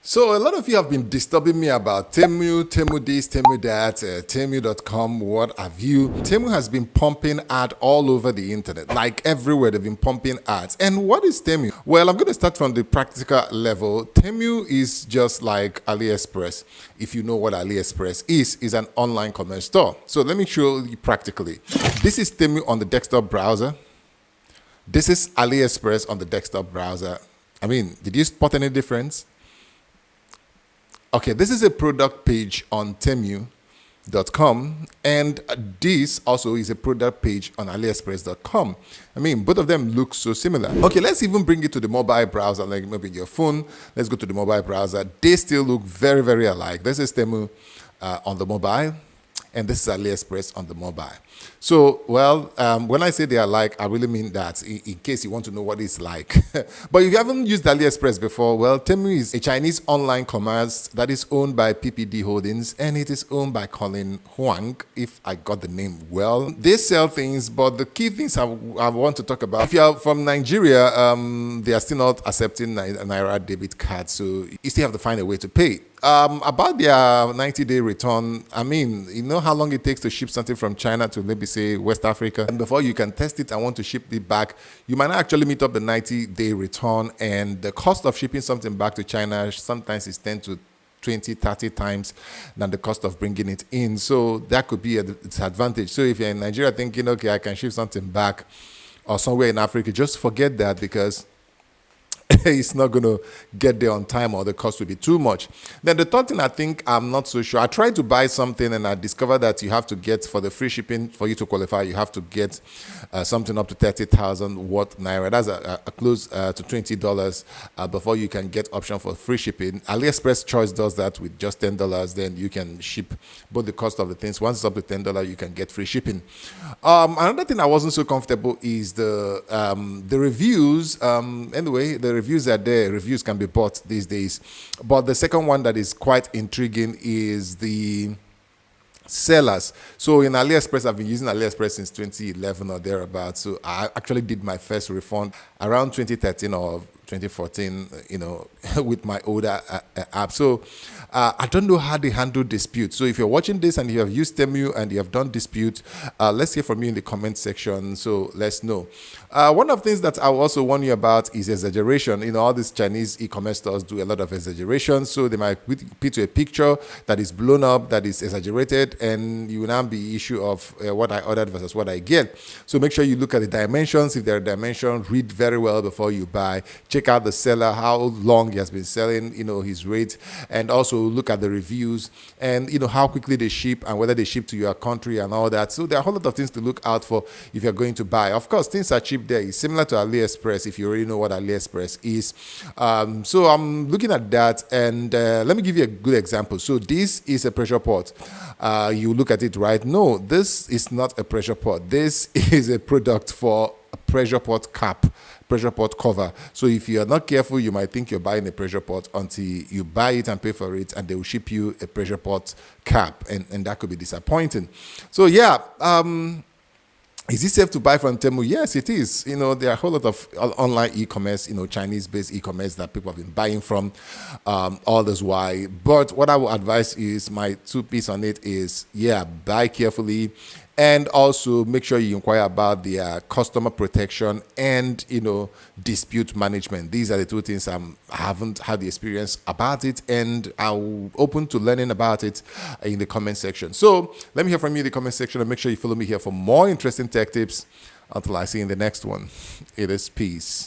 So a lot of you have been disturbing me about Temu, Temu this, Temu that, Temu.com, what have you. Temu has been pumping ads all over the internet, like everywhere they've been pumping ads. And what is Temu? Well, I'm going to start from the practical level. Temu is just like AliExpress. If you know what AliExpress is an online commerce store. So let me show you practically. This is Temu on the desktop browser. This is AliExpress on the desktop browser. I mean, did you spot any difference? Okay, this is a product page on Temu.com, and this also is a product page on AliExpress.com. I mean, both of them look so similar. Okay, let's even bring it to the mobile browser, like maybe your phone. Let's go to the mobile browser. They still look very, very alike. This is Temu on the mobile, and this is AliExpress on the mobile. So, well, when I say they are alike, I really mean that in case you want to know what it's like. But if you haven't used AliExpress before, well, Temu is a Chinese online commerce that is owned by PPD Holdings, and it is owned by Colin Huang, if I got the name well. They sell things, but the key things I want to talk about, if you're from Nigeria, they are still not accepting Naira debit cards, so you still have to find a way to pay. About their 90-day return, I mean, you know how long it takes to ship something from China to maybe say West Africa, and before you can test it and want to ship it back, you might not actually meet up the 90-day return, and the cost of shipping something back to China sometimes is 10 to 20, 30 times than the cost of bringing it in. So that could be a disadvantage. So if you're in Nigeria thinking, okay, I can ship something back or somewhere in Africa, just forget that, because it's not going to get there on time, or the cost will be too much. Then the third thing, I think, I'm not so sure. I tried to buy something and I discovered that you have to get, for the free shipping, for you to qualify, you have to get something up to 30,000 worth Naira. That's a close to $20 before you can get option for free shipping. AliExpress Choice does that with just $10. Then you can ship both the cost of the things. Once it's up to $10, you can get free shipping. Another thing I wasn't so comfortable is the reviews. Anyway, the reviews are there. Reviews can be bought these days. But the second one that is quite intriguing is the sellers. So in AliExpress, I've been using AliExpress since 2011 or thereabouts. So I actually did my first refund around 2013 or 2014, you know, with my older app. So I don't know how they handle disputes. So if you're watching this and you have used Temu and you have done dispute, let's hear from you in the comment section. So let's know. One of the things that I will also warn you about is exaggeration. You know, all these Chinese e-commerce stores do a lot of exaggeration. So they might put to a picture that is blown up, that is exaggerated, and you will now be issue of what I ordered versus what I get. So make sure you look at the dimensions. If there are dimensions, read very well before you buy. Check out the seller, how long he has been selling, you know, his rate, and also look at the reviews and, you know, how quickly they ship and whether they ship to your country and all that. So there are a whole lot of things to look out for if you're going to buy. Of course, things are cheap there. It's similar to AliExpress if you already know what AliExpress is. So I'm looking at that, and let me give you a good example. So this is a pressure pot. You look at it, right? No, this is not a pressure pot. This is a product for a pressure pot cap, pressure pot cover. So if you're not careful, you might think you're buying a pressure pot until you buy it and pay for it, and they will ship you a pressure pot cap, and that could be disappointing. So yeah, is it safe to buy from Temu? Yes, it is. You know, there are a whole lot of online e-commerce, you know, Chinese-based e-commerce that people have been buying from all this while. But what I would advise is, my 2 piece on it is, yeah, buy carefully, and also make sure you inquire about their customer protection and, you know, dispute management. These are the 2 things I haven't had the experience about it, and I'm open to learning about it in the comment section. So let me hear from you in the comment section, and make sure you follow me here for more interesting tech tips. Until I see you in the next one, it is peace.